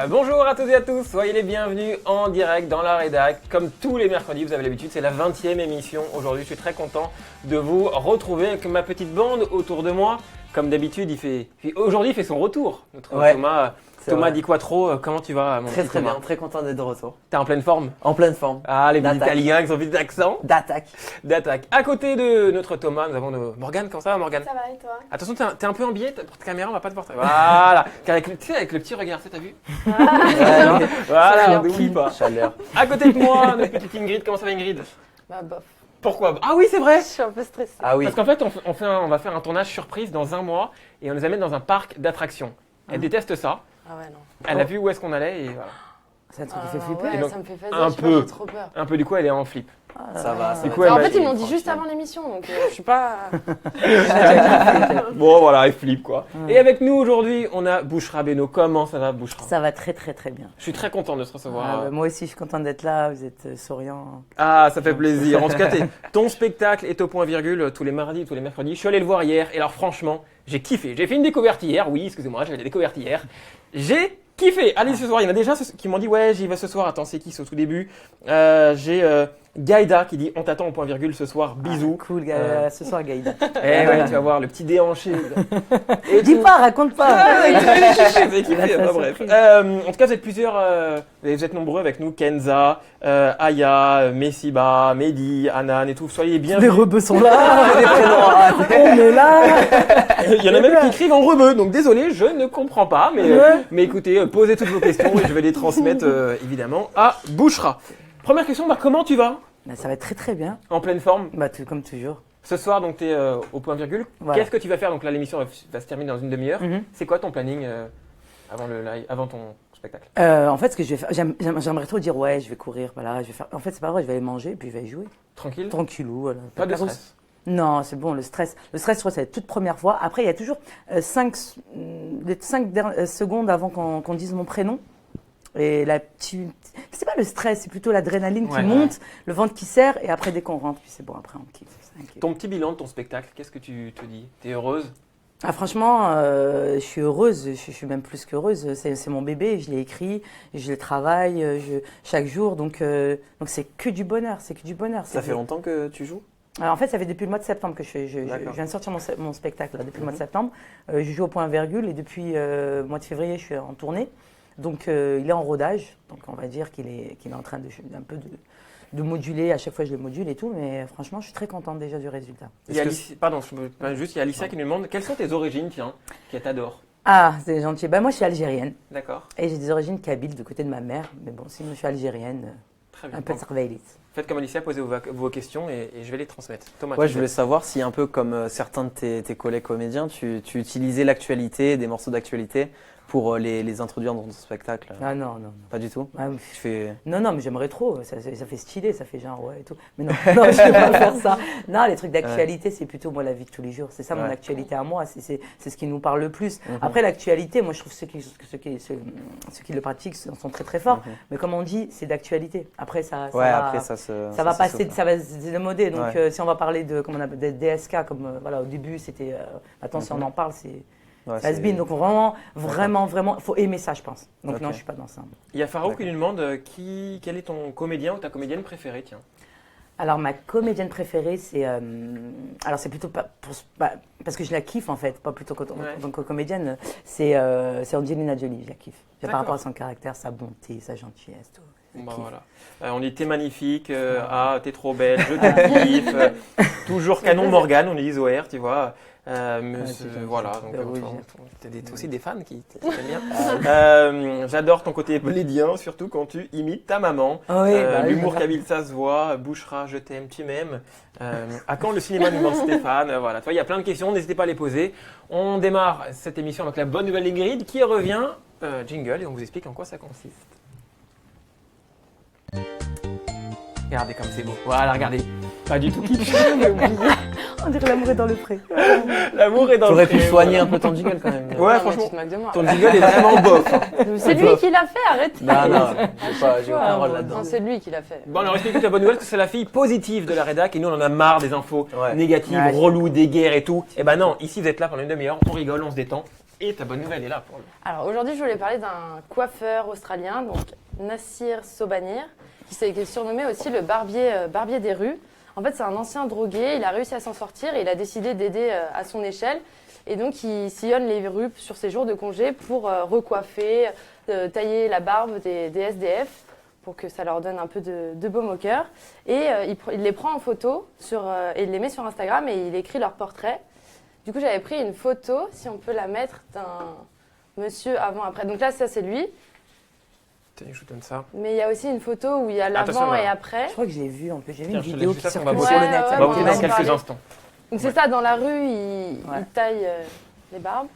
Bonjour à toutes et à tous, soyez les bienvenus en direct dans la rédac. Comme tous les mercredis, vous avez l'habitude, c'est la 20e émission. Aujourd'hui, je suis très content de vous retrouver avec ma petite bande autour de moi. Comme d'habitude, aujourd'hui, il fait son retour. Notre Thomas Di Quattro, comment tu vas, mon Très petit Thomas? bien, très content d'être de retour. T'es en pleine forme? En pleine forme. Ah, les petits Italiens qui ont vite d'accent. D'attaque. À côté de notre Thomas, nous avons Morgane. Comment ça va, Morgane? Ça va et toi? Attention, t'es un peu en biais pour ta caméra, on va pas te voir. Voilà, avec le petit regard, t'as vu? Voilà, on n'oublie pas. Chaleur. À côté de moi, notre petite Ingrid. Comment ça va, Ingrid? Bah bof. Pourquoi? Ah oui, c'est vrai. Je suis un peu stressée. Ah oui. Parce qu'en fait, on va faire un tournage surprise dans un mois et on les amène dans un parc d'attractions. Elle déteste ça. Ah ouais, non. Elle a vu où est-ce qu'on allait et voilà. C'est un truc qui fait flipper. Ouais, Et donc, ça me fait un phaser, peu. j'ai trop peur. Un peu du coup, elle est en flip. Ça va. Du coup, En elle fait, m'a- ils m'ont dit juste avant l'émission, donc je suis pas... Bon, voilà, elle flippe quoi. Et avec nous aujourd'hui, on a Bouchra Beno. Comment ça va, Bouchra? Ça va très bien. Je suis très content de se recevoir. Moi aussi, je suis contente d'être là. Vous êtes souriant. Ah, ça fait plaisir. En tout cas, ton spectacle est au point virgule tous les mardis, tous les mercredis. Je suis allé le voir hier et alors franchement, j'ai kiffé. J'ai fait une découverte hier. Oui, excusez-moi, j'avais la découverte hier. J'ai kiffé. Allez, ce soir, il y en a déjà qui m'ont dit ouais, j'y vais ce soir. Attends, c'est qui c'est au tout début? J'ai Gaïda qui dit on t'attend au point virgule ce soir. Bisous. Cool, ce soir, Gaïda. Eh ouais, tu vas voir le petit déhanché. Dis pas, raconte pas. J'ai kiffé, enfin, bref. En tout cas, vous êtes plusieurs, vous êtes nombreux avec nous. Kenza, Aya, Messiba, Mehdi, Anan et tout. Soyez Les bienvenus. rebeux sont là. On est là. Il y en a même qui écrivent en rebeu, donc désolé, je ne comprends pas. Mais écoutez, posez toutes vos questions et je vais les transmettre évidemment à Bouchra. Première question, comment tu vas? Ça va très bien. En pleine forme? Comme toujours. Ce soir, donc, tu es au point virgule. Voilà. Qu'est-ce que tu vas faire? Donc là, l'émission va se terminer dans une demi-heure. C'est quoi ton planning avant le live, avant ton spectacle? En fait, ce que je vais faire, j'aimerais trop dire ouais, je vais courir, voilà, je vais faire. En fait, c'est pas vrai, je vais aller manger puis je vais aller jouer. Tranquille? Tranquillou, voilà. Pas de stress? Non, c'est bon, le stress, je crois que c'est la toute première fois. Après, il y a toujours 5 secondes avant qu'on dise mon prénom. Et c'est pas le stress, c'est plutôt l'adrénaline qui monte, le ventre qui serre, et après, dès qu'on rentre, puis c'est bon, après, on kiffe. Ton petit bilan de ton spectacle, qu'est-ce que tu te dis? T'es heureuse? Ah, franchement, je suis heureuse, je suis même plus qu'heureuse. C'est mon bébé, je l'ai écrit, je le travaille chaque jour, donc c'est que du bonheur, Ça fait longtemps que tu joues? Alors, en fait, ça fait depuis le mois de septembre que je viens de sortir mon spectacle, là, depuis le mois de septembre. Je joue au point virgule et depuis le mois de février, je suis en tournée. Donc, il est en rodage. Donc, on va dire qu'il est en train un peu de moduler. À chaque fois, je le module et tout. Mais franchement, je suis très contente déjà du résultat. Il y a Alicia qui nous demande quelles sont tes origines, tiens, qu'elle t'adore. Ah, c'est gentil. Moi, je suis algérienne. D'accord. Et j'ai des origines kabyles du côté de ma mère. Mais bon, sinon, je suis algérienne. Très bien. Un peu de cervelis. Faites comme Alicia, posez vos questions et je vais les transmettre. Thomas, Ouais, je voulais savoir si un peu comme certains de tes collègues comédiens, tu utilisais l'actualité, des morceaux d'actualité pour les introduire dans ton spectacle. Ah non. Pas du tout? Ah, Tu fais... Non, mais j'aimerais trop. Ça fait stylé, ça fait genre ouais et tout. Mais non, je ne vais pas faire ça. Non, les trucs d'actualité, c'est plutôt moi la vie de tous les jours. C'est ça mon actualité à moi. C'est ce qui nous parle le plus. Après, l'actualité, moi je trouve ceux qui le pratiquent sont très très forts. Mais comme on dit, c'est d'actualité. Après, ça va passer, ça va se démoder. Donc, si on va parler de, comme on appelle, des DSK, comme au début, c'était. Maintenant, si on en parle, c'est. Has-been, donc vraiment, il faut aimer ça, je pense. Donc non, je suis pas dans ça. Il y a Farouk qui nous demande quel est ton comédien ou ta comédienne préférée, tiens. Alors ma comédienne préférée, c'est alors c'est plutôt parce que je la kiffe en fait, pas plutôt que comédienne. C'est Angelina Jolie, je la kiffe. Par rapport à son caractère, sa bonté, sa gentillesse, tout. Voilà. On dit t'es magnifique, t'es trop belle, je te kiffe. Toujours canon Morgane, on dit OR, tu vois. Voilà, donc t'as aussi des fans qui t'aiment bien. J'adore ton côté blédien, surtout quand tu imites ta maman. L'humour kabyle, ça se voit. Bouchra, je t'aime, tu m'aimes. À quand le cinéma, nous demande Stéphane. Voilà, il y a plein de questions, n'hésitez pas à les poser. On démarre cette émission avec la bonne nouvelle d'Ingrid qui revient. Jingle, et on vous explique en quoi ça consiste. Regardez comme c'est beau. Voilà, regardez. Pas du tout kitsch. On dirait l'amour est dans le pré. L'amour est dans le pré. T'aurais pu soigner un peu ton jingle quand même. Ouais, franchement, ton jingle est vraiment bof. C'est lui qui l'a fait, arrête. Non, j'ai aucun rôle là-dedans. Non, c'est lui qui l'a fait. Bon, alors explique la bonne nouvelle, que c'est la fille positive de la rédac et nous on en a marre des infos négatives, reloues, des guerres et tout. Et ben non, ici vous êtes là pendant une demi-heure, on rigole, on se détend Et ta bonne nouvelle est là pour le. Alors aujourd'hui, je voulais parler d'un coiffeur australien, donc Nassir Sobanir, qui est surnommé aussi le barbier des rues. En fait, c'est un ancien drogué, il a réussi à s'en sortir et il a décidé d'aider à son échelle. Et donc, il sillonne les rues sur ses jours de congé pour recoiffer, tailler la barbe des SDF pour que ça leur donne un peu de baume au cœur. Et il les prend en photo et il les met sur Instagram et il écrit leurs portraits. Du coup, j'avais pris une photo, si on peut la mettre, d'un monsieur avant-après. Donc là, ça, c'est lui. Je vous donne ça. Mais il y a aussi une photo où il y a l'avant et après. Je crois que j'ai vu un peu, j'ai vu Tiens, une je te vidéo laisse qui juste ça, circule on va sur le voter. net. Ouais, On va ouais, voter dans ouais. quelques instants. Donc c'est ça, dans la rue, il taille les barbes.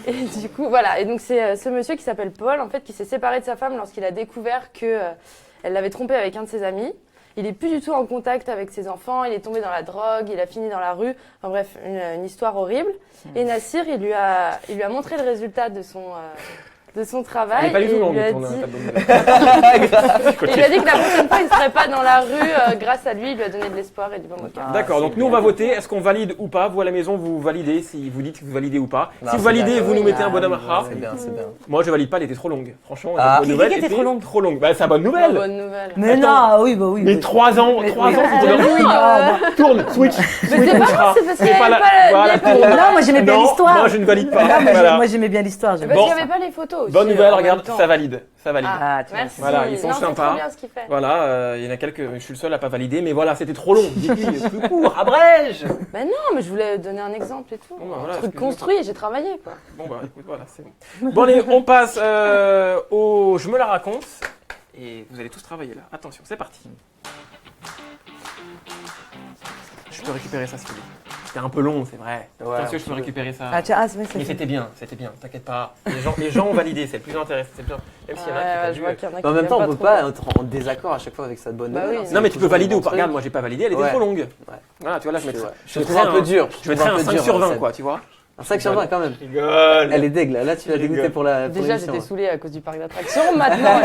Et du coup, voilà. Et donc c'est ce monsieur qui s'appelle Paul, en fait, qui s'est séparé de sa femme lorsqu'il a découvert qu'elle l'avait trompé avec un de ses amis. Il est plus du tout en contact avec ses enfants, il est tombé dans la drogue, il a fini dans la rue. Enfin bref, une histoire horrible. Et Nassir, il lui a montré le résultat de son travail. Elle n'est pas du tout et longue, il lui a ton dit- ta bonne nouvelle. Et il a dit que la prochaine fois, il ne serait pas dans la rue. Grâce à lui, il lui a donné de l'espoir et du bon cœur. D'accord, donc nous on va voter. Est-ce qu'on valide ou pas? Vous à la maison, vous validez si vous dites que vous validez ou pas. Non, Si vous c'est validez, bien. vous nous mettez un bonhomme à. C'est bien, c'est bien. Moi je valide pas, elle était trop longue. Franchement, Ah. la bonne nouvelle Qui était trop longue trop longue. Bah, c'est la bonne Une nouvelle. bonne nouvelle. Mais Attends. non, ah oui, bah oui. Mais oui. 3 ans, Mais- 3 mais- ans, c'était leur oui, Tourne, switch. Mais c'est pas grave, c'est parce qu'il n'y C'est pas avait la- pas voilà, les tourne. photos. Non, moi j'aimais bien Non, l'histoire. moi je ne valide pas. Non, mais Voilà. moi j'aimais bien l'histoire. Parce Bon. qu'il n'y avait pas les photos aussi. Bonne nouvelle, en même regarde, temps. ça valide. Ça valide. Ah, tu vois. Merci. Voilà, ils sont Non, sympas. C'est trop bien ce qu'il fait. Voilà, il y en a quelques, je suis le seul à pas valider, mais voilà, c'était trop long. Dis-lui, plus court, abrège. Ben non, mais je voulais donner un exemple et tout. Bon, bah, voilà, un truc excuse-moi. construit, j'ai travaillé quoi. Bon bah écoute, voilà, c'est bon. Bon allez, on passe au Je me la raconte. Et vous allez tous travailler là. Attention, c'est parti. Je peux récupérer ça si tu veux. C'était un peu long, c'est vrai. Ouais, Bien sûr, je peux récupérer ça. Ah, tiens, c'est vrai, Mais c'était bien, t'inquiète pas. Les gens ont validé, c'est le plus intéressant. C'est bien. Même s'il y en a qui Ouais, ont je vu. vois qu'il y en a qui En même aiment temps, on peut trop. pas être en désaccord à chaque fois avec cette bonne Bah nouvelle. oui. hein. Non mais tu peux C'est valider ou pas. toujours Regarde, un moi j'ai pas validé, elle était Ouais. trop longue. Ouais. Voilà, tu vois là je truc. mettrais. Je trouve un peu dur. Je mettrais un 5 sur 20 quoi, tu vois. Un 5 sur 20 quand même. Rigole. Elle est dégue là, tu l'as dégoûté pour la pour Déjà, l'émission, j'étais hein. saoulée à cause du parc d'attractions. Maintenant,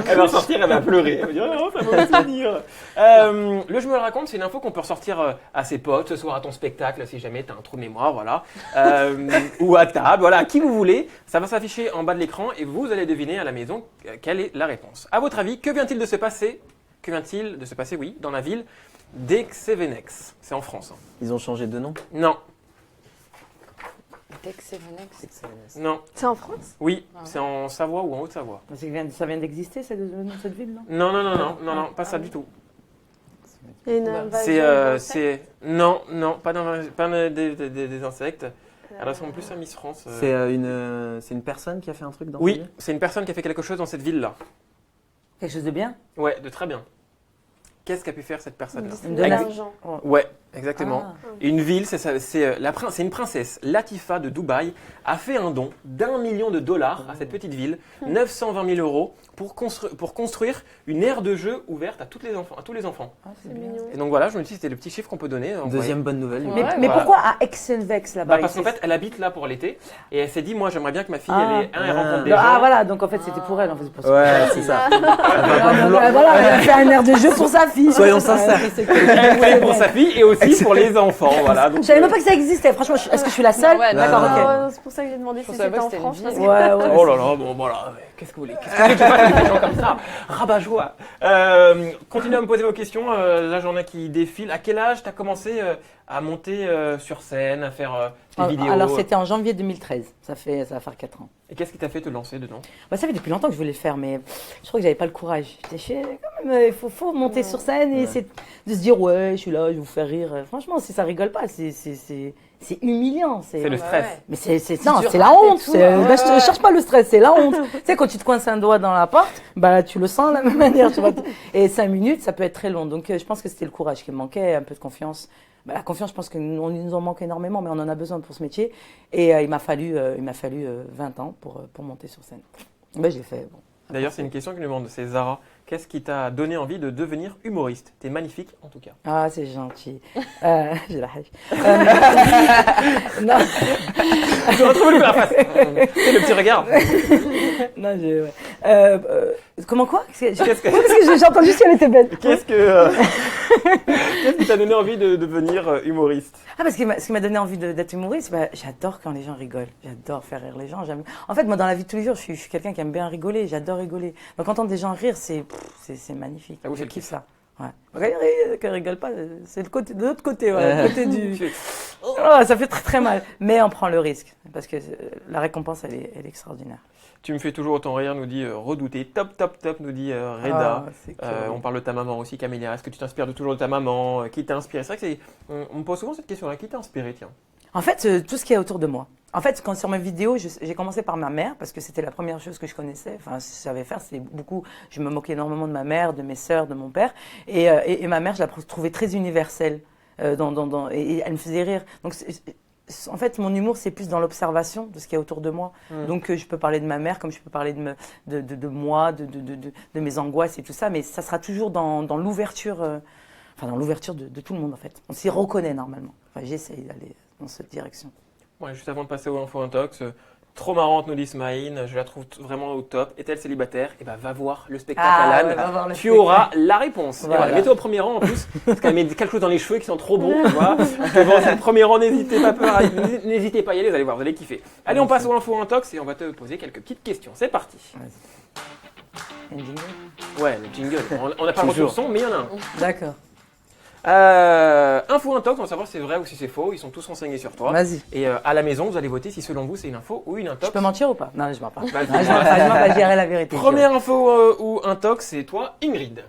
Elle va sortir, elle va pleurer. Elle va dire non, ça va pas venir. Le Je me le raconte, c'est une info qu'on peut ressortir à ses potes, ce soir à ton spectacle, si jamais tu as un trou de mémoire, voilà. Ou à table, voilà, à qui vous voulez. Ça va s'afficher en bas de l'écran et vous allez deviner à la maison quelle est la réponse. À votre avis, que vient-il de se passer? Que vient-il de se passer, oui, dans la ville d'Aix-Sévenex? C'est en France. Hein. Ils ont changé de nom. Non, non, c'est en France? oui, Ah. c'est en Savoie ou en Haute-Savoie. Ça vient d'exister, cette ville, non? Non, pas ça du tout. Il y a une Non, pas des insectes. Elle ressemble plus à Miss France. C'est une personne qui a fait un truc dans Oui, cette ville c'est une personne qui a fait quelque chose dans cette ville-là. Quelque chose de bien? Ouais, de très bien. Qu'est-ce qu'a pu faire cette personne-là? De de la- l'argent. Ouais, exactement. Ah. Une ville, c'est une princesse, Latifa de Dubaï, a fait un don d'1 million de dollars à cette petite ville, 920 000 euros, pour construire une aire de jeu ouverte à tous les enfants. Ah, C'est mignon. Et donc voilà, je me dis que c'était le petit chiffre qu'on peut donner. Deuxième bonne nouvelle. du Ouais. coup. Mais Voilà. pourquoi à Aix-en-Vex là-bas? Bah, parce qu'en fait, elle habite là pour l'été et elle s'est dit, moi j'aimerais bien que ma fille, elle rencontre des Ah, gens. voilà, donc en fait c'était pour elle. En fait, c'est pour ça. Ouais, c'est ça. Voilà, elle a fait un air de jeu pour sa fille. Soyons sincères. Elle voulait pour sa fille et aussi pour les enfants. Voilà. Donc, Je savais même pas que ça existait. Franchement, est-ce que je suis la seule? Non, ouais, D'accord, non, ok. non. C'est pour ça que j'ai demandé Je si savais c'était pas en que c'était France. une parce ville. que- Ouais, ouais. Oh là là, bon voilà, mais qu'est-ce que vous voulez? Qu'est-ce que tu fais avec des gens comme ça? Rabat-joie. Continuez à me poser vos questions. Là, j'en ai qui défilent. À quel âge tu as commencé à monter sur scène, à faire des vidéos? Alors c'était en janvier 2013. Ça va faire 4 ans. Et qu'est-ce qui t'a fait te lancer dedans? Bah, ça fait depuis longtemps que je voulais le faire, mais je crois que j'avais pas le courage. J'étais quand même, il faut monter sur scène et essayer de se dire ouais, je suis là, je vais vous faire rire. Franchement, ça rigole pas, c'est humiliant. C'est le Bah stress. ouais. Mais c'est dur la à rater honte. tout, hein. Là, je cherche pas le stress, c'est la honte. Tu sais, quand tu te coinces un doigt dans la porte, bah tu le sens de la même manière. Tu vois. Et 5 minutes, ça peut être très long. Donc je pense que c'était le courage qui me manquait, un peu de confiance. Bah, la confiance, je pense qu'on nous en manque énormément, mais on en a besoin pour ce métier. Et il m'a fallu 20 ans pour monter sur scène. Bah, j'ai fait. Bon. D'ailleurs, c'est une question que nous demande, c'est Zara. Qu'est-ce qui t'a donné envie de devenir humoriste? T'es magnifique en tout cas. Ah, c'est gentil. J'ai la hache. Non, Je retrouve le face. C'est le petit regard. non, ouais. Comment quoi? Qu'est-ce que- Parce que j'ai entendu si elle était bête. Qu'est-ce qui t'a donné envie de devenir humoriste? Ah, parce que ce qui m'a donné envie d'être humoriste, j'adore quand les gens rigolent. J'adore faire rire les gens. En fait, moi, dans la vie de tous les jours, je suis quelqu'un qui aime bien rigoler. J'adore rigoler. Donc, entendre des gens rire, c'est magnifique. Ah oui, je c'est le kiffe kiff. ça. Ouais. Quand ils rigolent pas, c'est le côté, de l'autre côté, ouais, le côté du. Oh, ça fait très très mal. Mais on prend le risque. Parce que la récompense, elle est extraordinaire. Tu me fais toujours autant rire, nous dit Redouté. Top, top, top, nous dit Reda. Ah, c'est On parle de ta maman aussi, Camélia. Est-ce que tu t'inspires toujours de ta maman? Qui t'a inspiré? C'est vrai que on me pose souvent cette question-là. Qui t'a inspiré, tiens? En fait, tout ce qui est autour de moi. En fait, quand sur mes vidéos, j'ai commencé par ma mère parce que c'était la première chose que je connaissais. Enfin, je savais faire, c'est beaucoup. Je me moquais énormément de ma mère, de mes sœurs, de mon père. Et ma mère, je la trouvais très universelle. Et elle me faisait rire. Donc, en fait, mon humour, c'est plus dans l'observation de ce qu'il y a autour de moi. Donc, je peux parler de ma mère comme je peux parler de moi, de mes angoisses et tout ça. Mais ça sera toujours dans l'ouverture, dans l'ouverture de tout le monde, en fait. On s'y reconnaît normalement. Enfin, j'essaye d'aller dans cette direction. Ouais, juste avant de passer aux infos intox, trop marrante, nous dit Smaïn, je la trouve vraiment au top. Est-elle célibataire? Eh ben, va voir le spectacle à l'âne. va voir le Tu spectacle. auras la réponse. Et Voilà. voilà, mets-toi au premier rang en plus, parce qu'elle met quelque chose dans les cheveux qui sont trop bons, tu vois. Devant le premier rang, n'hésitez pas à y aller, vous allez voir, vous allez kiffer. Allez, on passe aux infos intox et on va te poser quelques petites questions. C'est parti. Un jingle. Ouais, le jingle. On n'a pas le retour son, mais il y en a un. D'accord. Info intox, on va savoir si c'est vrai ou si c'est faux. Ils sont tous renseignés sur toi. Vas-y. Et à la maison, vous allez voter si selon vous c'est une info ou une intox. Je peux mentir ou pas? Non, je mens pas. Vas-y. Non, je mens pas, je dirai la vérité. Première info ou intox, c'est toi, Ingrid.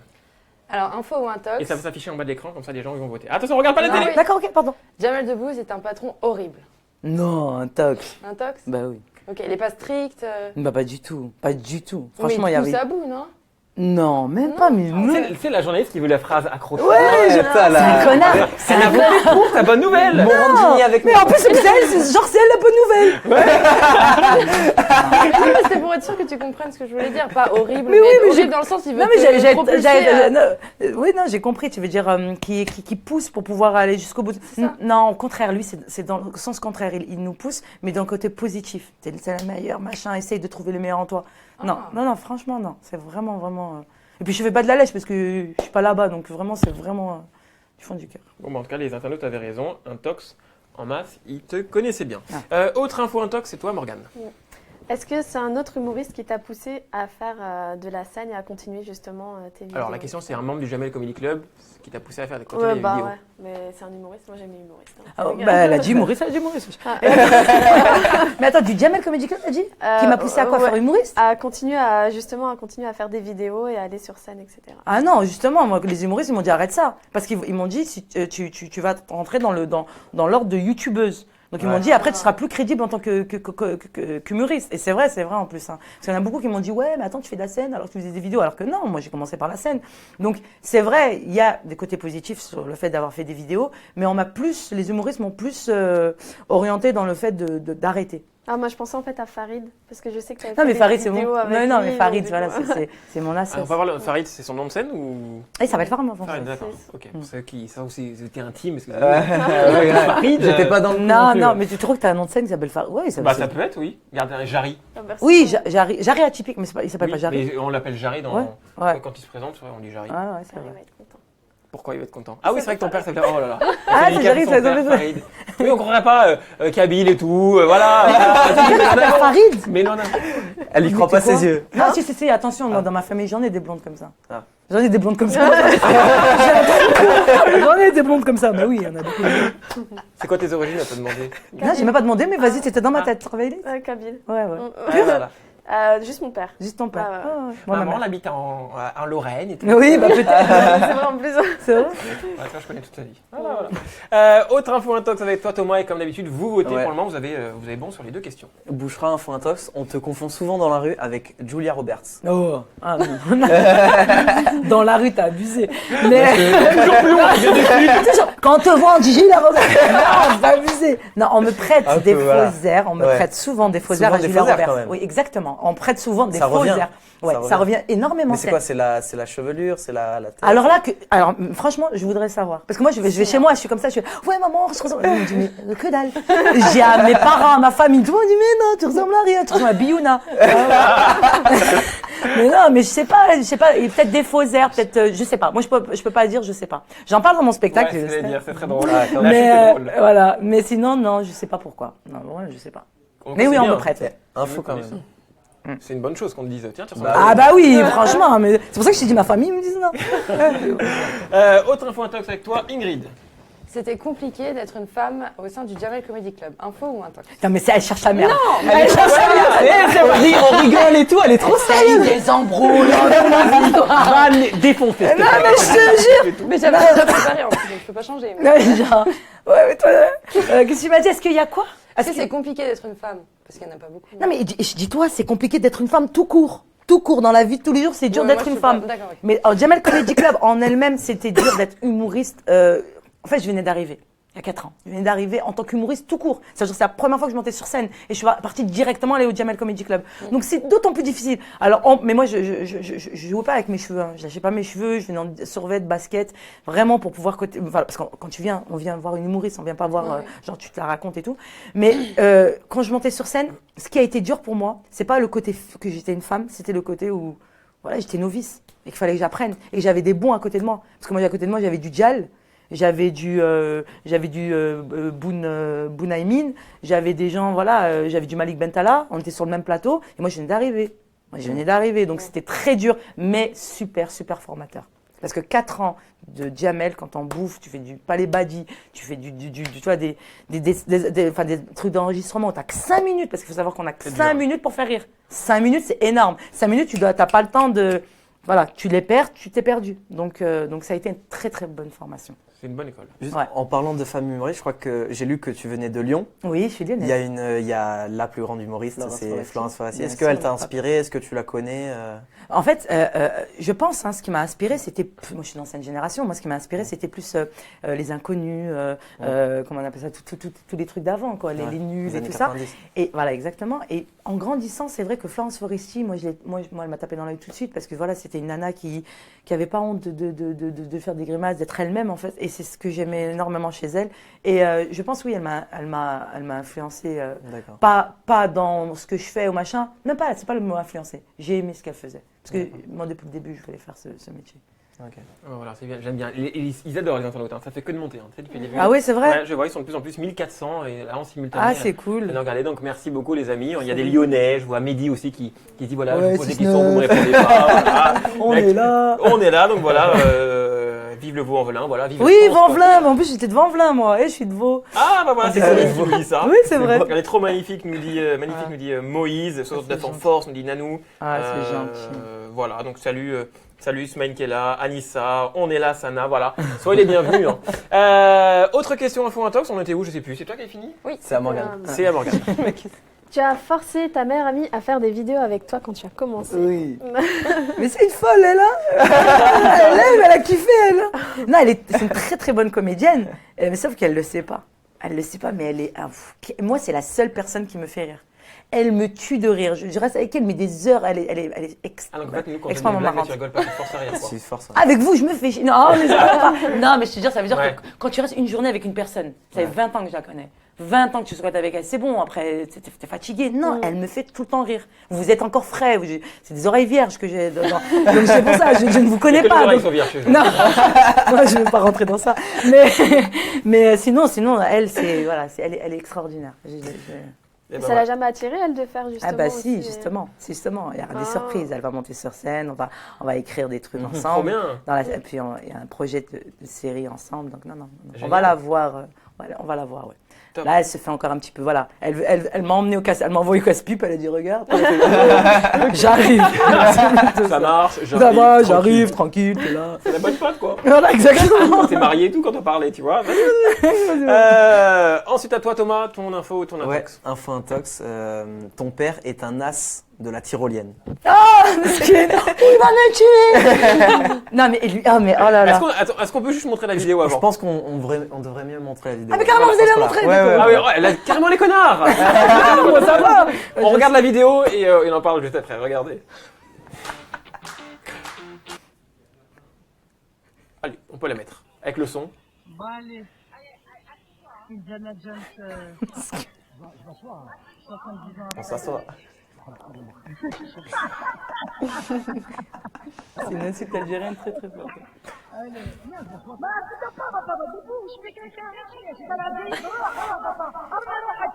Alors, info ou intox, Et ça va s'afficher en bas de l'écran, comme ça les gens ils vont voter. Attention, regarde pas la Ah télé. oui. D'accord, ok, pardon. Jamel Debbouze est un patron horrible. Non, un tox. Intox? Bah oui. Ok, il est pas strict. Bah pas du tout. Pas du tout. Mais Franchement, il y pousse avait. à bout, non? Non, même pas, mais non. C'est la journaliste qui veut la phrase accrochée. Ouais, c'est un connard. C'est Elle a voté pour ta bonne nouvelle. Morandini avec Mais en plus, c'est genre, c'est elle la bonne nouvelle. Non, mais c'était pour être sûr que tu comprennes ce que je voulais dire. Pas horrible, Mais oui, mais horrible dans le sens il veut Non, mais te propulser, oui, non, j'ai compris. Tu veux dire qui pousse pour pouvoir aller jusqu'au bout. C'est ça. Non, au contraire, lui, c'est dans le sens contraire. Il nous pousse, mais d'un côté positif. C'est la meilleure, machin, essaye de trouver le meilleur en toi. Non, Ah. non, franchement, non. C'est vraiment, vraiment. Et puis, je fais pas de la lèche parce que je suis pas là-bas. Donc, vraiment, c'est vraiment du fond du cœur. Bon, bah, en tout cas, les internautes avaient raison. Intox, en masse, ils te connaissaient bien. Ah. Autre info intox, c'est toi, Morgane. Est-ce que c'est un autre humoriste qui t'a poussé à faire de la scène et à continuer justement tes vidéos? Alors, la question, c'est un membre du Jamel Comedy Club qui t'a poussé à faire des Ouais, vidéos. ouais, mais c'est un humoriste, moi j'aime les humoristes. hein. Ah, Les gars. bah, elle a dit humoriste, elle a dit humoriste. Ah. Mais attends, du Jamel Comedy Club, t'as dit Qui m'a poussé à quoi? ouais. Faire humoriste? À continuer à faire des vidéos et à aller sur scène, etc. Ah non, justement, moi, les humoristes, ils m'ont dit arrête ça. Parce qu'ils m'ont dit, si tu vas rentrer dans l'ordre de youtubeuse. Donc ils m'ont dit, après, tu seras plus crédible en tant qu'humoriste. Et c'est vrai en plus. Hein. Parce qu'il y en a beaucoup qui m'ont dit, ouais, mais attends, tu fais de la scène alors que tu faisais des vidéos. Alors que non, moi, j'ai commencé par la scène. Donc c'est vrai, il y a des côtés positifs sur le fait d'avoir fait des vidéos, mais les humoristes m'ont plus orienté dans le fait d'arrêter. Ah, moi je pensais en fait à Farid, parce que je sais que tu avais Non, mais fait Farid, des c'est mon. vidéos avec Non, lui, mais Farid, donc, voilà, du coup- c'est mon Ah, associé. on va voir le Farid, c'est son nom de scène ou Il s'appelle Farid, mon Farid, d'accord. c'est- Ok. Pour ceux qui, ça aussi, c'était intime. Parce que Farid, j'étais pas dans le coup Non, plus. non, mais tu trouves que t'as un nom de scène qui s'appelle Farid? Oui, Bah, ça peut être, oui. Regarde, Jarry. Ah, merci. Oui, Jarry atypique, mais il s'appelle Oui, pas Jarry. mais on l'appelle Jarry dans... Ouais. quand il se présente, on dit Jarry. Ouais, ouais, c'est Ah, il vrai. va être content. Pourquoi il va être content? Ah oui, c'est vrai que ton père s'appelait... Oh là là. Ah, Il c'est fait Jarry, des cas ça de son s'appelle père, ça. Farid. Oui, on croirait pas Kabyle et tout, voilà. Il s'appelle Farid. Mais non, non. Elle y croit pas ses yeux. Non, si, attention, moi, dans ma famille, j'en ai des blondes comme ça. Ah. J'en ai des blondes comme ça. J'en ai des blondes comme ça, mais oui, il y en a beaucoup. C'est quoi tes origines, à te demander? Non, j'ai même pas demandé, mais vas-y, c'était dans ma tête, tu te réveilles? Kabyle. Ouais, ouais. Ah, voilà. Juste mon père. Juste ton père. Ah, ouais. Ah, ouais. Moi, ma Maman, mère. elle habite en Lorraine et tout. Oui, bah peut-être. C'est vrai en plus. C'est vrai. Ouais, ça, je connais toute sa vie. Voilà. Autre info intox avec toi, Thomas, et comme d'habitude, vous votez. Ouais. Pour le moment, vous avez bon sur les deux questions. Bouchera info intox, on te confond souvent dans la rue avec Julia Roberts. Oh, ah non. Dans la rue, t'as abusé. Mais. Toujours plus loin, j'ai des Toujours, quand on te voit en Gigi, la Robert. Non, t'as abusé. Non, on me prête Un des peu, voilà. faux airs. On me Ouais. prête souvent des faux Souvent airs à des Julia faux airs, Roberts. quand même. Oui, exactement. On prête souvent des Ça faux revient. airs. Ouais, Ça ça revient énormément. Mais c'est quoi? C'est la chevelure? C'est la tête? Alors là, franchement, je voudrais savoir. Parce que moi, je vais chez moi, je suis comme ça, je fais, ouais, maman, je ressemble. Elle me dit, mais que dalle. J'ai à mes parents, à ma famille, tout le monde dit, mais non, tu ressembles à rien, tu ressembles à Biouna. Mais non, mais je sais pas, et peut-être des faux airs, peut-être, je sais pas. Moi, je peux pas dire, je sais pas. J'en parle dans mon spectacle. Ouais, je sais. dire, c'est très drôle. Mais voilà, mais sinon, non, je sais pas pourquoi. Non, je sais pas. Donc, Mais oui, c'est on bien. me prête. Info quand même. C'est une bonne chose qu'on te dise, tiens, tu ressembles Ah bah oui, franchement, mais c'est pour ça que je t'ai dit ma famille me disent non. Autre info intox avec toi, Ingrid. C'était compliqué d'être une femme au sein du Jamel Comedy Club. Info ou intox? Non mais elle cherche la merde. Non, Elle cherche la merde. On rigole et tout, elle est trop sérieuse. Des embrouilles. Va défoncer. Non mais je te jure. mais j'avais rien préparé en plus, donc je peux pas changer. Mais... Ouais, genre, ouais, mais toi, qu'est-ce que tu m'as dit? Est-ce qu'il y a quoi? Est-ce que c'est compliqué d'être une femme? Parce qu'il n'y en a pas beaucoup. Non mais je dis-toi, c'est compliqué d'être une femme tout court. Tout court, dans la vie de tous les jours, c'est dur Ouais, d'être moi, une je suis pas- femme. D'accord, ok. Mais Jamel Comedy Club en elle-même, c'était dur d'être humoriste. En fait, je venais d'arriver. Il y a 4 ans. Je venais d'arriver en tant qu'humoriste tout court. C'est-à-dire c'est la première fois que je montais sur scène et je suis partie directement aller au Jamel Comedy Club. Donc c'est d'autant plus difficile. Alors, mais moi, je jouais pas avec mes cheveux. Hein. Je lâchais pas mes cheveux. Je venais en survêt, basket, vraiment pour pouvoir enfin, parce que quand tu viens, on vient voir une humoriste, on vient pas voir genre tu te la racontes et tout. Mais quand je montais sur scène, ce qui a été dur pour moi, c'est pas le côté que j'étais une femme, c'était le côté où voilà, j'étais novice et qu'il fallait que j'apprenne et que j'avais des bons à côté de moi. Parce que moi, à côté de moi, j'avais du Djal. J'avais du Boun Aïmin, j'avais des gens, voilà, j'avais du Malik Bentala, on était sur le même plateau, et moi je venais d'arriver. Donc c'était très dur, mais super, super formateur. Parce que 4 ans de Jamel, quand on bouffe, tu fais du palais badi, tu fais tu vois, des trucs d'enregistrement, t'as que 5 minutes, parce qu'il faut savoir qu'on a que 5 minutes pour faire rire. 5 minutes, c'est énorme. 5 minutes, t'as pas le temps de... Voilà, tu les perds, tu t'es perdu. Donc ça a été une très très bonne formation. C'est une bonne école. Juste, Ouais. en parlant de femme humoriste, je crois que j'ai lu que tu venais de Lyon. Oui, je suis lyonnaise. Il y a la plus grande humoriste, c'est Florence Foresti. Bien Est-ce sûr, qu'elle t'a inspiré? Est-ce que tu la connais? En fait, je pense, ce qui m'a inspiré, c'était, moi je suis d'ancienne génération, moi ce qui m'a inspiré, c'était plus les inconnus, comment on appelle ça, tous les trucs d'avant, quoi, les nuls et tout ça. Et voilà, exactement. Et en grandissant, c'est vrai que Florence Foresti, moi elle m'a tapé dans l'œil tout de suite parce que voilà, c'était une nana qui avait pas honte de faire des grimaces, d'être elle-même en fait. Et c'est ce que j'aimais énormément chez elle. Et je pense, oui, elle m'a influencé, pas dans ce que je fais ou machin, même pas, c'est pas le mot influencer. J'ai aimé ce qu'elle faisait. Parce que moi, depuis le début, je voulais faire ce métier. Okay. Oh, voilà, c'est bien, j'aime bien. Ils adorent les internautes, hein. Ça fait que de monter. Hein. Tu sais, tu fais des vues. Ah oui, c'est vrai. Ouais, je vois, ils sont de plus en plus 1400 et là en simultané. Ah, c'est cool. Regardez, donc merci beaucoup les amis. Il y a des Lyonnais, je vois Mehdi aussi qui dit voilà, Ouais, je vous pose des questions, vous me répondez pas. Voilà. On est là. On est là, donc voilà. Vive le Vaux-en-Velin, voilà. Vive Oui, la France, Vaux-en-Velin, mais en plus j'étais de Vaux-en-Velin moi, et je suis de Vaux. Ah bah voilà, c'est Colline qui nous dit ça. Oui, c'est vrai. Elle est trop magnifique, nous dit, Moïse, 69 en force, nous dit Nanou. Ah, c'est gentil. Voilà, donc salut Ismaël qui est là, Anissa, on est là, Sana, voilà. Soyez les bienvenus. Hein. Autre question info intox, on était où? Je sais plus. C'est toi qui as fini? Oui. C'est à Morgane. C'est à Morgane. Tu as forcé ta meilleure amie à faire des vidéos avec toi quand tu as commencé. Oui. Mais c'est une folle, elle, hein. Elle a kiffé, elle. Non, c'est une très très bonne comédienne, mais sauf qu'elle le sait pas. Elle le sait pas, mais elle est moi, c'est la seule personne qui me fait rire. Elle me tue de rire. Je reste avec elle, mais des heures, elle est Ah donc en fait, nous, quand extrêmement on blague, marrante. tu rigoles pas, tu forces à rire, quoi. C'est force. Avec vous, je me fais chier. Non, mais ça va pas. Non, mais je te dis, ça veut dire Ouais. que quand tu restes une journée avec une personne, ça fait 20 ans que je la connais. 20 ans que tu squattes avec elle, c'est bon, après, t'es fatigué. Non, elle me fait tout le temps rire. Vous êtes encore frais. C'est des oreilles vierges que j'ai dedans. Donc c'est pour ça, je ne vous connais Que les pas. oreilles donc- sont vierges chez vous. Non, moi je ne veux pas rentrer dans ça. Mais sinon, elle, elle est extraordinaire. Eh ben, Ça voilà. l'a jamais attiré, elle, de faire justement Ah bah si, aussi, justement. Il y aura des Ah. surprises. Elle va monter sur scène, on va écrire des trucs Trop ensemble. bien. Et puis il y a un projet de série ensemble. Donc non. On Génial. va la voir. On va la voir, ouais. Top. Là, elle se fait encore un petit peu, voilà. Elle m'a emmené elle m'a envoyé au casse-pipe, elle a dit regarde. J'arrive. Ça marche, Ça va, j'arrive, tranquille, t'es là. C'est la bonne pote, quoi. Voilà, exactement. T'es marié et tout quand on parlait, tu vois. Ensuite, à toi, Thomas, ton info, ton Ouais, intox. info intox. Ton père est un as de la tyrolienne. Il va me tuer. Non mais lui, oh là là. Est-ce qu'on peut juste montrer la vidéo Je avant? pense qu'on devrait mieux montrer la vidéo. Ah mais carrément, vous allez la montrer. Ouais, d'accord. Ah oui, oh, elle a carrément les connards. Moi, ça va. On regarde la vidéo et on en parle juste après. Regardez. Allez, on peut la mettre. Avec le son. Bon, allez. Indiana Jones. Je m'assois. 70 ans On après. s'assoit. C'est une insulte algérienne très très forte.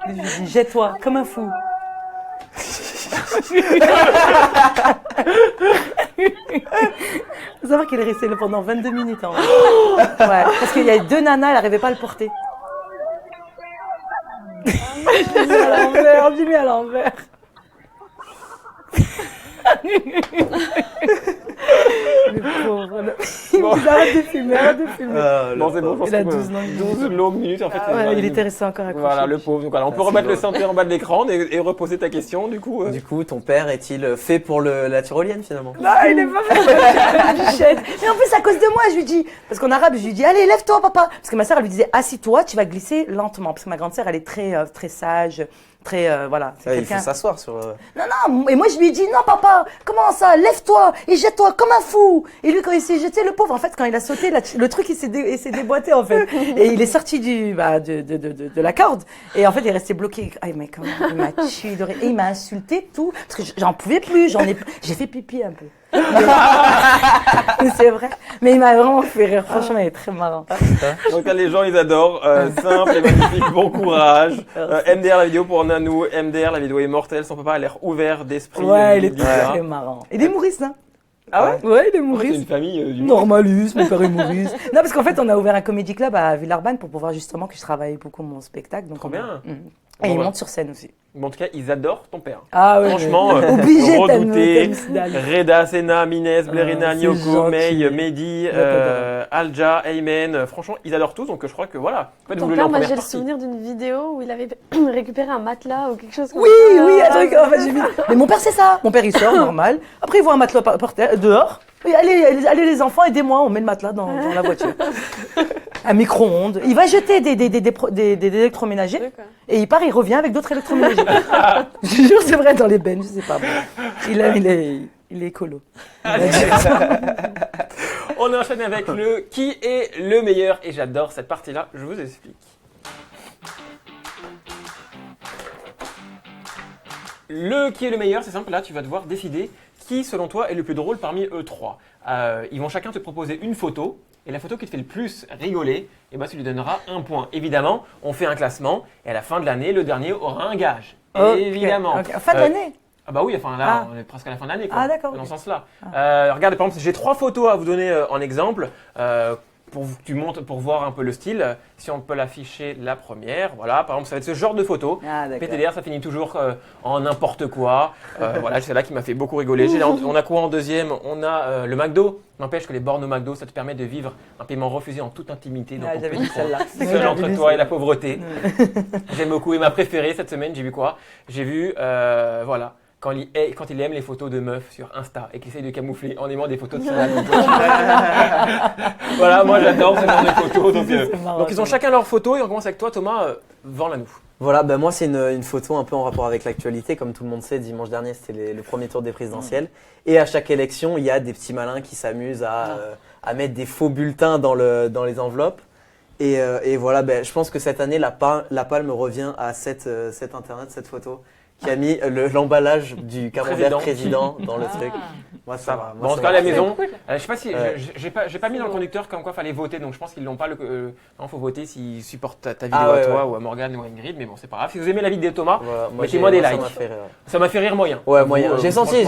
Je lui dis, jette-toi comme un fou. Faut savoir qu'il est resté là pendant 22 minutes. Ouais, parce qu'il y a 2 nanas, elle n'arrivait pas à le porter. Dis-lui à l'envers. Le pauvre. Bon. Arrête de filmer. Bon, c'est bon, je pense Il a que 12 longues minutes en fait. il était resté encore accroché. Voilà, le pauvre. Donc, voilà, on peut remettre le synthé en bas de l'écran et reposer ta question du coup. Du coup, ton père est-il fait pour la tyrolienne finalement? Non, il est pas fait pour la bichette. Mais en plus, à cause de moi, je lui dis, parce qu'en arabe, je lui dis, allez, lève-toi, papa. Parce que ma sœur, elle lui disait, assis-toi, tu vas glisser lentement. Parce que ma grande sœur, elle est très sage. Voilà. Il faut s'asseoir sur. Non, et moi je lui ai dit, non papa, comment ça, lève-toi et jette-toi comme un fou. Et lui quand il s'est jeté, le pauvre, en fait quand il a sauté, le truc il s'est déboîté en fait. Et il est sorti de la corde. Et en fait il est resté bloqué. Ah mais comment, il m'a tué de rire. Et il m'a insulté tout, parce que j'en pouvais plus, j'ai fait pipi un peu. C'est vrai, mais il m'a vraiment fait rire, franchement il est très marrant. Donc les gens ils adorent, simple et magnifique, bon courage. MDR la vidéo pour Nanou, MDR la vidéo est mortelle, son papa a l'air ouvert d'esprit. Ouais, il est très marrant. Il est mouriste, hein. Ah ouais? Ouais, il est C'est mouriste. une famille du Normalus, mon père est mouriste. Non, parce qu'en fait, on a ouvert un comédie club à Villeurbanne pour pouvoir justement que je travaille beaucoup mon spectacle. Donc Trop bien. Et Bon, il bah. monte sur scène aussi. Bon, en tout cas, ils adorent ton père. Ah ouais. Franchement, obligé Redouté, t'aimes Sidal. Reda, Sena, Mines, Blerina, c'est Nyoko, gentil. Mei, Mehdi, J'adore. Alja, Aymen. Franchement, ils adorent tous, donc je crois que voilà. En fait, vous Ton voulez père, en moi première j'ai le partie. souvenir d'une vidéo où il avait récupéré un matelas ou quelque chose comme Oui, ça. oui, un truc. En fait, j'ai vu. Mais mon père, c'est ça. Mon père, il sort normal. Après, il voit un matelas par terre, dehors. Oui, allez les enfants, aidez-moi. On met le matelas dans la voiture. Un micro-ondes. Il va jeter des électroménagers. D'accord. Et il part, il revient avec d'autres électroménagers. Je jure, c'est vrai, dans les bennes, je sais pas. Bon. Il est écolo. On enchaîne avec le qui est le meilleur. Et j'adore cette partie-là, je vous explique. Le qui est le meilleur, c'est simple, là tu vas devoir décider qui selon toi est le plus drôle parmi eux trois. Ils vont chacun te proposer une photo. Et la photo qui te fait le plus rigoler, eh ben, tu lui donneras un point. Évidemment, on fait un classement et à la fin de l'année, le dernier aura un gage. Okay, Évidemment. okay. Fin de l'année. Ah bah oui, enfin là, on est presque à la fin de l'année. Ah d'accord. Dans Okay. ce sens-là. Regardez, par exemple, j'ai 3 photos à vous donner en exemple. Pour que tu montes, pour voir un peu le style. Si on peut l'afficher la première, voilà, par exemple, ça va être ce genre de photo. Ah, d'accord. PTDR, ça finit toujours en n'importe quoi. Voilà, c'est là qui m'a fait beaucoup rigoler. On a quoi en deuxième? On a le McDo. N'empêche que les bornes au McDo, ça te permet de vivre un paiement refusé en toute intimité. Donc, J'avais vu celle-là. seul entre toi et la pauvreté. J'aime beaucoup. Et ma préférée cette semaine, j'ai vu quoi? J'ai vu, voilà. Quand il aime les photos de meufs sur Insta et qu'il essaye de camoufler en aimant des photos de salade. Voilà, moi j'adore ce genre de photos. Donc ils ont chacun leur photo et on commence avec toi Thomas, vends-la nous. Voilà, ben moi c'est une photo un peu en rapport avec l'actualité. Comme tout le monde sait, dimanche dernier c'était le premier tour des présidentielles. Et à chaque élection, il y a des petits malins qui s'amusent à mettre des faux bulletins dans les enveloppes. Et voilà, ben, je pense que cette année, la palme revient à cette internet, cette photo, qui a mis l'emballage du camembert président dans le truc. Moi, ça va. Bon, en tout cas, à la maison, cool. je sais pas si, j'ai pas mis dans le conducteur comme quoi fallait voter, donc je pense qu'ils l'ont pas. Non, faut voter s'ils supportent ta vidéo à toi ou à Morgane ou à Ingrid, mais bon, c'est pas grave. Si vous aimez la vidéo de Thomas, voilà, mettez-moi des likes. Ça m'a fait rire. Moyen. Ouais, moyen. J'ai senti,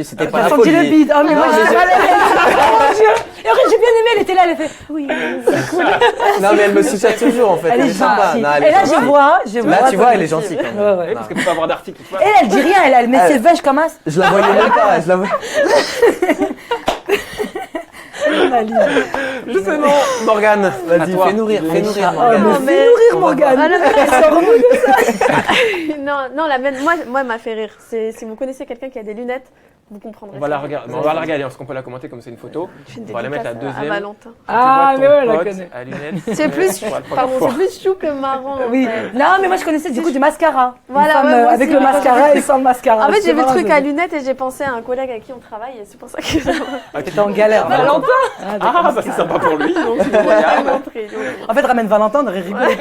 c'était pas la T'as folie. senti le bide. Oh mais moi j'ai mal mon Dieu. Et après j'ai bien aimé, elle était là, elle a fait oui, c'est cool. Non mais elle me soutient toujours en fait. Elle est sympa. gentille. Non, Et là je vois. Là tu vois, elle est gentille quand même. Ouais, ouais. Parce que tu peux avoir d'articles. Et elle dit rien, elle met ses vaches comme as. Je la voyais même pas. Justement, Morgane, Vas-y, fais-nous rire, Oh, Morgane. mais fais-nous rire Morgane. Ah, la Elle s'en remet de ça. non, la mienne, moi, elle m'a fait rire. Si vous connaissez quelqu'un qui a des lunettes, vous comprendrez. on va la regarder. On va la regarder parce qu'on peut la commenter comme c'est une photo. On va la mettre la À deuxième. Valentin. Ah Tu mais vois ouais, ton la pote connais. à lunettes. C'est plus, Pour la première pardon, fois. c'est plus chou que marrant. en Oui. fait. Non mais moi je connaissais du coup du mascara. Voilà, Une femme, ouais, moi avec aussi, le ouais. mascara et sans le mascara. En fait, j'ai vu le C'est truc marrant, à lunettes et j'ai pensé à un collègue avec qui on travaille et c'est pour ça que j'ai T'étais en galère. Valentin. d'accord. Ah, ça c'est sympa pour lui. Donc, tu nous regardes. montré. En fait, ramène Valentin, on aurait rigolé.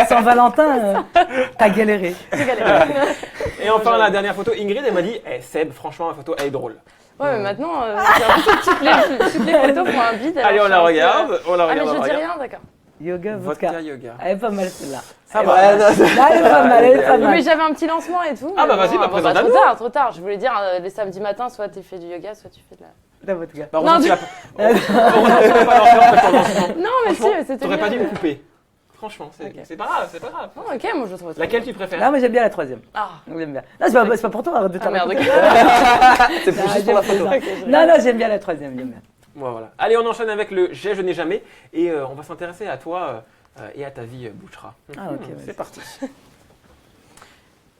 Sans Valentin, t'as galéré. J'ai galéré. Et enfin, la dernière photo, Ingrid, elle m'a dit Seb, franchement, la photo, elle est drôle. Ouais, mais maintenant, j'ai l'impression que toutes les photos font un bide. Allez, on la regarde. On la Ah, mais regarde. je dis rien, d'accord. Yoga, Vodka vodka. yoga. Elle est pas mal celle-là. Ça Ouais, va. non, Là, elle est pas mal, elle est pas mal. Mais j'avais un petit lancement et tout. Ah, bah mais vas-y, bon, présente à nous. trop tard. Je voulais dire, les samedis matins, soit tu fais du yoga, soit tu fais de la... La vodka. Bah, Non, heureusement, tu l'as pas- heureusement, tu l'as pas lancé en fait ton lancement. Non, mais si, Franchement, mais c'était t'aurais pas dû bien. me couper. Franchement, c'est Ok. c'est pas grave, c'est pas grave. Oh, ok, moi je trouve ça. Laquelle tu préfères? Là, moi j'aime bien la troisième. Ah, J'aime bien. Non, c'est pas pour toi, arrête de ah merde, t'arrêter. ok. C'est pour juste pour la photo. Non, non, j'aime bien la troisième, j'aime bien. Bon, voilà. Allez, on enchaîne avec le j'ai, je n'ai jamais. Et on va s'intéresser à toi et à ta vie, Bouchra. Ah, ok, vas-y. C'est parti.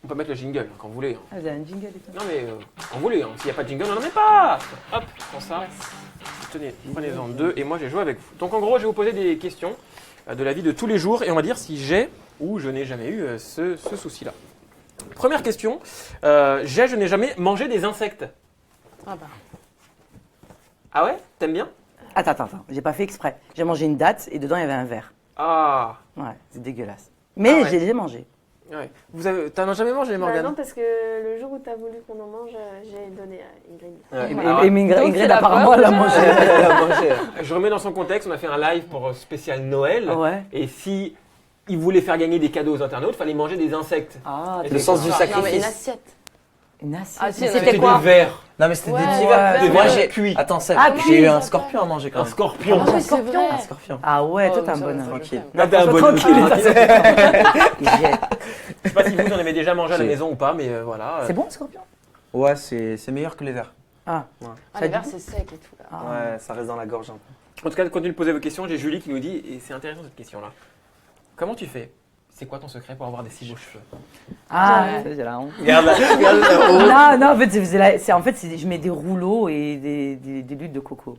On peut mettre le jingle quand vous voulez. Ah, vous avez un jingle et tout. Non, mais quand vous voulez. S'il n'y a pas de jingle, on n'en met pas. Hop, prends ça. Tenez, prenez-en deux et moi j'ai joué avec vous. Donc en gros, je vais vous poser des questions de la vie de tous les jours et on va dire si j'ai ou je n'ai jamais eu ce souci-là. Première question, je n'ai jamais mangé des insectes. Ah bah. Ah ouais? T'aimes bien? Attends, j'ai pas fait exprès. J'ai mangé une date et dedans il y avait un verre. Ah, Ouais, c'est dégueulasse. Mais Ah ouais. je l'ai mangé. ouais. T'en as jamais mangé, Bah Morgane? non, parce que le jour où t'as voulu qu'on en mange, j'ai donné à Ingrid. Ouais. Et, Ah ouais. Ingrid, Donc, c'est la apparemment, preuve elle a déjà. mangé. Elle a mangé. Je remets dans son contexte, on a fait un live pour spécial Noël. Ouais. Et si il voulait faire gagner des cadeaux aux internautes, il fallait manger des insectes. Ah, Et Le sens du Non, mais une sacrifice. assiette. une assiette. Ah, si, Mais il y en c'était avait quoi des vers. Non, mais c'était Ouais, des ouais, divers. ouais, Moi, ouais. j'ai. Cuit. Attends, Seb, Ah, j'ai oui, eu un ça scorpion à manger quand Un même. scorpion. Ah, oui, c'est scorpion. vrai. Un scorpion. Ah ouais, Oh, toi t'es un ça, bonhomme. ça, Tranquille. Là, t'es un Franchement, bonhomme. tranquille. J'ai- Je sais pas si vous en avez déjà mangé à la Si. maison ou pas, mais voilà. C'est bon, le scorpion? Ouais, c'est meilleur que les verres. Ah, Ah, les verres, c'est sec et tout. Là. ah. Ouais, ça reste dans la gorge un peu. En tout cas, continuez de poser vos questions. J'ai Julie qui nous dit, et c'est intéressant cette question-là. Comment tu fais? C'est quoi ton secret pour avoir des si beaux cheveux? Ah, Ouais. ça, j'ai la honte. Regarde Non, non, en fait, je mets des rouleaux et des luttes de coco.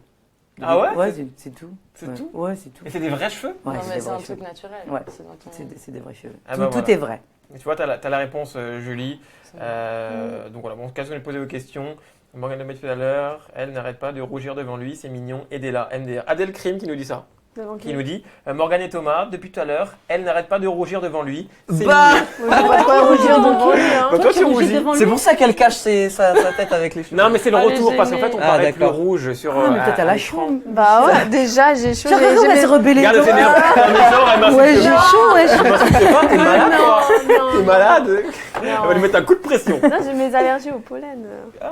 Ah ouais? Ouais, c'est tout. C'est Ouais. tout? Ouais, c'est tout. Et c'est des vrais cheveux? Ouais, Non, c'est mais des c'est vrais un cheveux. truc naturel. Ouais. C'est dans ton... C'est des vrais cheveux. Ah Tout, bah tout voilà. est vrai. Et tu vois, t'as la réponse, Julie. Donc voilà, bon, continuez de poser vos questions. Morgane le met tout à l'heure, elle n'arrête pas de rougir devant lui, c'est mignon, aidez-la, MDR. Adèle Crime qui nous dit ça. Devant Qui nous dit Morgane et Thomas, depuis tout à l'heure, elle n'arrête pas de rougir devant lui. C'est Bah mignon. Moi, j'ai pas de quoi rougir devant lui, hein. Bah, toi, tu rougis. C'est pour ça qu'elle cache sa tête avec les cheveux. Non, mais c'est le Ah, retour les parce qu'en fait, on gênés. Ah, paraît plus d'accord. rouge sur. Ah, mais toi, t'as à la l'écran. chou. Bah ouais, déjà, j'ai chaud. Tu regardes, on va se rebeller. Regarde, elle s'énerve. Non, mais genre, elle m'insulte Ouais, j'ai pas. chaud, ouais. Elle m'insulte pas, t'es malade, toi. Non, T'es malade. Elle va lui mettre un coup de pression. non, j'ai mes allergies au pollen. Ah,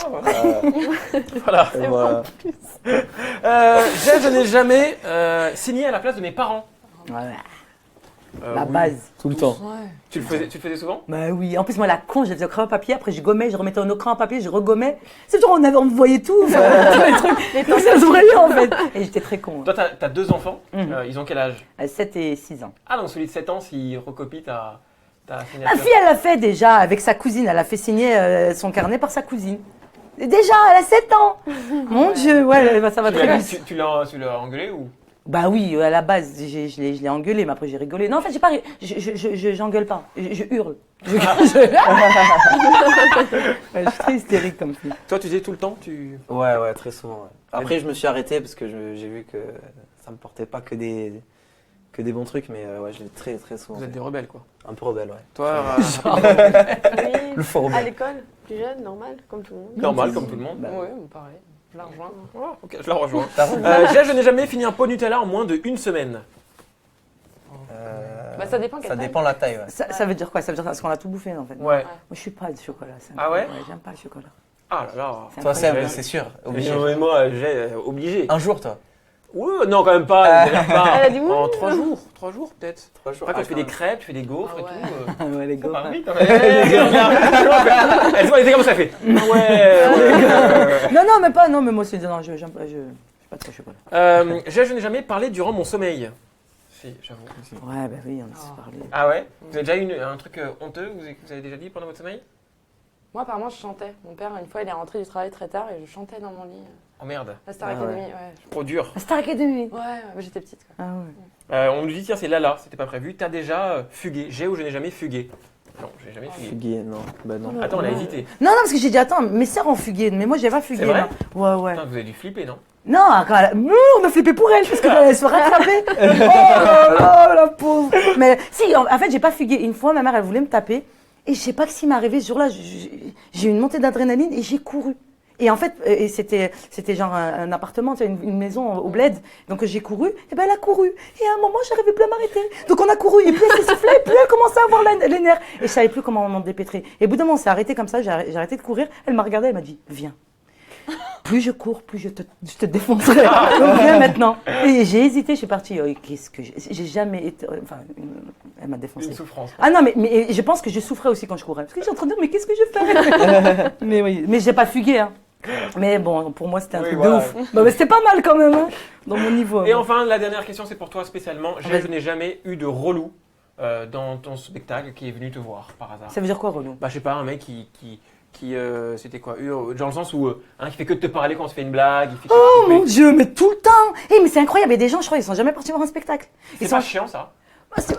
voilà. Et voilà. Je n'ai jamais signé à la place de mes parents. Ouais, la Oui. base. Tout le temps. Ouais. Tu le faisais souvent? Bah oui, en plus moi la con, je faisais au crayon à papier, après je gommais, je remettais un autre crayon à papier, je regommais. C'est sûr, on voyait tout, enfin, tous les trucs, ça se voyait en fait. Et j'étais très con. Toi, t'as deux enfants. Mhm. Ils ont quel âge? 7 et 6 ans. Ah, donc celui de 7 ans, s'il recopie ta Ma signature. fille, elle l'a fait déjà avec sa cousine, elle a fait signer son carnet par sa cousine. Et déjà, elle a 7 ans. Mon Dieu, ouais, ça va Tu très l'as- vite. tu l'as engueulé ou? Bah oui, à la base, je l'ai engueulé, mais après j'ai rigolé. Non, en fait, j'ai pas, j'engueule pas, je hurle. Ouais, je suis très hystérique comme fille. Toi, tu disais tout le temps, Ouais, très souvent. Ouais. Après, je me suis arrêté parce que j'ai vu que ça me portait pas que des bons trucs, mais ouais, je l'ai très souvent. vous êtes fait. des rebelles, quoi. Un peu rebelle, ouais. Toi, Oui, Le faux à rebelle. l'école, plus jeune, normal, comme tout le monde. normal, comme tout le monde. Bah, Ouais, pareil. Je la rejoins. Oh, ok, je la rejoins. T'as raison. Je n'ai jamais fini un pot Nutella en moins de 1 semaine. Bah, ça dépend quelle Ça taille. dépend la taille, ouais. Ça veut dire quoi? Ça veut dire parce qu'on a tout bouffé en fait. Ouais. Moi, je suis pas de chocolat. Ça. Ah ouais? J'aime pas le chocolat. Ah là là. C'est Toi, incroyable. Seb, c'est sûr, obligé. Mais moi, j'ai obligé. Un jour, toi. Non, quand même pas. je veux dire pas. Elle a dit oui. En 3 jours. 3 jours, peut-être. 3 jours. Après, quand tu fais des crêpes, tu fais des gaufres Ah et ouais. tout. Ouais, les gars. Ah oui, quand même. Elle se voit, elle était comme ça, elle fait. Ouais. Non, mais pas. Non, mais moi, c'est non, j'aime pas. Je suis pas trop chocolat. Je n'ai jamais parlé durant mon sommeil. Si, j'avoue. Ouais, bah oui, on a s'est parlé. Ah ouais? Vous avez déjà eu un truc honteux que vous avez déjà dit pendant votre sommeil? Moi, apparemment, je chantais. Mon père, une fois, il est rentré du travail très tard et je chantais dans mon lit. Oh merde, À Star Ah Academy, ouais. ouais. trop dur. Star Academy. Ouais, mais j'étais petite, quoi. Ah ouais. On nous dit, tiens, c'est Lala, c'était pas prévu. T'as déjà fugué? J'ai ou je n'ai jamais fugué? Non, je n'ai jamais fugué. Fugué, non. Bah non. Attends, on a hésité. Non, parce que j'ai dit attends, mes sœurs ont fugué, mais moi j'ai pas fugué. C'est vrai non. Ouais. Putain, vous avez dû flipper, non? Non, quand on a flippé pour elle parce qu'elle se rattrapait. Oh là là, la pauvre. Mais si, en fait, j'ai pas fugué. Une fois, ma mère, elle voulait me taper Et je sais pas ce qui m'est arrivé ce jour-là. J'ai eu une montée d'adrénaline et j'ai couru. Et en fait, c'était genre un appartement, une maison au bled. Donc j'ai couru, et ben elle a couru. Et à un moment, j'arrivais plus à m'arrêter. Donc on a couru, et plus elle s'essoufflait, plus elle commençait à avoir les nerfs. Et je savais plus comment m'en dépêtrer. Et au bout d'un moment, on s'est arrêté comme ça, j'ai arrêté de courir. Elle m'a regardé, elle m'a dit, viens. Plus je cours, plus je te défoncerai. Donc viens maintenant. Et j'ai hésité, je suis partie. Qu'est-ce que j'ai jamais été. Enfin, elle m'a défoncé. Une souffrance. Ah non, mais je pense que je souffrais aussi quand je courais. Parce que j'étais en train de dire, mais qu'est-ce que je fais? Mais oui, mais j'ai pas fugué, hein. Mais bon, pour moi, c'était un truc de ouf. Bah, mais c'était pas mal quand même, hein, dans mon niveau. Et enfin, la dernière question, c'est pour toi spécialement. Je n'ai jamais eu de relou dans ton spectacle qui est venu te voir par hasard. Ça veut dire quoi, relou? Bah, je sais pas, un mec qui c'était quoi, dans le sens où qui fait que de te parler quand on se fait une blague. Oh mon Dieu, mais tout le temps. Mais c'est incroyable. Il y a des gens, je crois, ils sont jamais partis voir un spectacle. C'est pas chiant ça?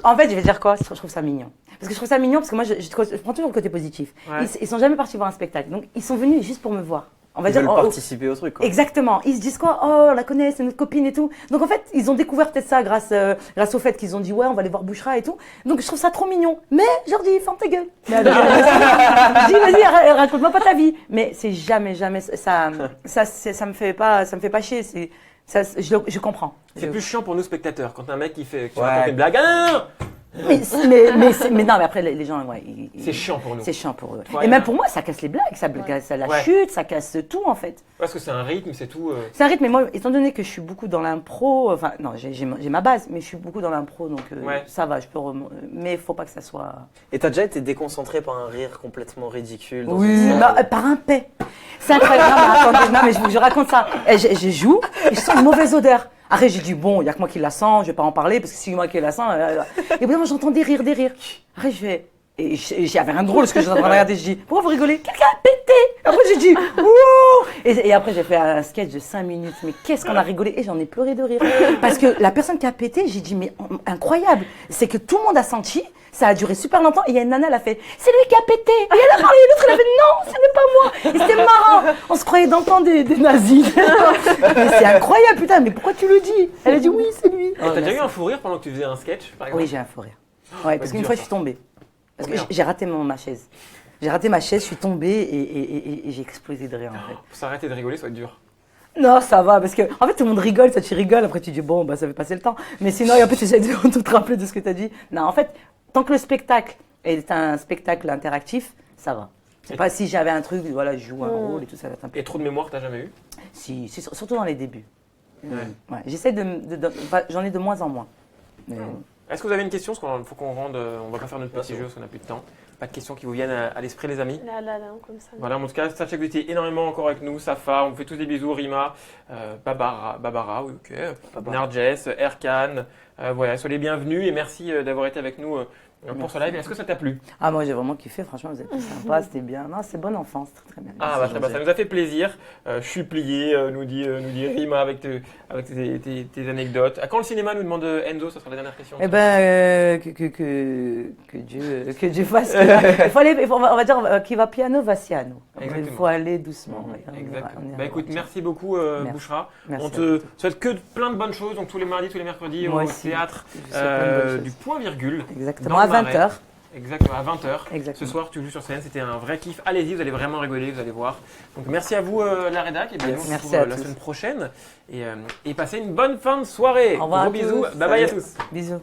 En fait, je vais dire quoi? Je trouve ça mignon. Parce que je trouve ça mignon parce que moi, je prends toujours le côté positif. Ouais. Ils sont jamais partis voir un spectacle. Donc, ils sont venus juste pour me voir. On va Ils dire, veulent participer au truc, quoi. Exactement. Ils se disent quoi? Oh, on la connaît, c'est notre copine et tout. Donc en fait, ils ont découvert peut-être ça grâce au fait qu'ils ont dit ouais, on va aller voir Bouchra et tout. Donc je trouve ça trop mignon. Mais je leur dis, ferme ta gueule. Je dis, vas-y, raconte-moi pas ta vie. Mais c'est jamais ça me fait pas chier. Je comprends. C'est plus chiant pour nous spectateurs quand un mec qui fait Ouais. une blague. Ah, non. Mais non, mais après les gens, ouais, C'est chiant pour nous. C'est chiant pour eux. Ouais, Et même pour moi, ça casse les blagues, ça casse la Ouais. chute, ça casse tout en fait. Parce que c'est un rythme, c'est tout. C'est un rythme, mais moi, étant donné que je suis beaucoup dans l'impro, enfin, non, j'ai ma base, mais je suis beaucoup dans l'impro, donc Ouais. ça va, je peux mais il faut pas que ça soit. Et t'as déjà été déconcentré par un rire complètement ridicule dans Oui, une salle? par un paix. C'est incroyable. Non, mais attendez, non, mais je raconte ça. Et je joue, et je sens une mauvaise odeur. Après, j'ai dit, bon, il n'y a que moi qui la sens, je vais pas en parler, parce que si moi qui la sens. Et bon, j'entends des rires. Après, je fais. Et j'avais rien de drôle, parce que j'étais en train de regarder, je dis, pourquoi vous rigolez? Quelqu'un a pété! Après, j'ai dit, wouh! Et après, j'ai fait un sketch de 5 minutes, mais qu'est-ce qu'on a rigolé? Et j'en ai pleuré de rire. Parce que la personne qui a pété, j'ai dit, mais incroyable! C'est que tout le monde a senti, ça a duré super longtemps, et il y a une nana, elle a fait, c'est lui qui a pété! Et elle a parlé, et l'autre, elle a fait, non, ce n'est pas moi! Et c'était marrant! On se croyait dans le temps des nazis. Mais c'est incroyable, putain, mais pourquoi tu le dis? Elle a dit, oui, c'est lui. T'as déjà eu un fou rire pendant que tu faisais un sketch, par exemple? Oui, j'ai un fou rire. Ouais, parce qu'une fois, je suis tombée. Parce que Merde. j'ai raté ma chaise. J'ai raté ma chaise, je suis tombée et j'ai explosé de rire en fait. Pour s'arrêter de rigoler, ça va être dur. Non, ça va, parce que en fait tout le monde rigole, toi tu rigoles, après tu dis bon, bah ça fait passer le temps. Mais sinon, et en fait j'essaie de te rappeler de ce que tu as dit. Non, en fait, tant que le spectacle est un spectacle interactif, ça va. C'est pas si j'avais un truc, voilà, je joue un rôle et tout, ça va être un peu. Et trop de mémoire, t'as jamais eu? Si, surtout dans les débuts. Ouais. Ouais, j'essaie enfin, j'en ai de moins en moins. Mais- Est-ce que vous avez une question? Parce qu'il faut qu'on rende. On va pas faire notre petit jeu parce qu'on n'a plus de temps. Pas de questions qui vous viennent à l'esprit, les amis? Là, comme ça. Voilà, en tout cas, sachez que vous étiez énormément encore avec nous. Safa, on vous fait tous des bisous. Rima, Babara, oui, ok. Narges, Erkan. Voilà, soyez les bienvenus et merci d'avoir été avec nous pour ce live. Est-ce que ça t'a plu? Ah, moi j'ai vraiment kiffé, franchement, vous êtes tous sympas, c'était bien. Non, c'est bonne enfance, très bien. Ah, bah, très bien, ça nous a fait plaisir. Je suis plié, nous dit Rima avec tes anecdotes. À quand le cinéma, nous demande Enzo? Ça sera la dernière question. Eh ben, que Dieu fasse. Il faut aller, on va dire, qui va piano, va piano. Il Exactement. faut aller doucement. Exactement. On ira Bah écoute, voir. merci beaucoup Merci. Bouchra. Merci On à te toi. souhaite que plein de bonnes choses, donc tous les mardis, tous les mercredis Moi au aussi. théâtre Je vous souhaite plein de bonnes choses. du Point Virgule. Exactement, dans à le Marais. 20h. Exactement, à 20h. Exactement. Ce soir, tu joues sur scène, c'était un vrai kiff. Allez-y, vous allez vraiment rigoler, vous allez voir. Donc merci à vous, la rédac. Et bien, nous, on se Merci retrouve à la tous. semaine prochaine. Et passez une bonne fin de soirée. Au revoir Gros à bisous. tous. Bye bye à Salut. tous. Bisous.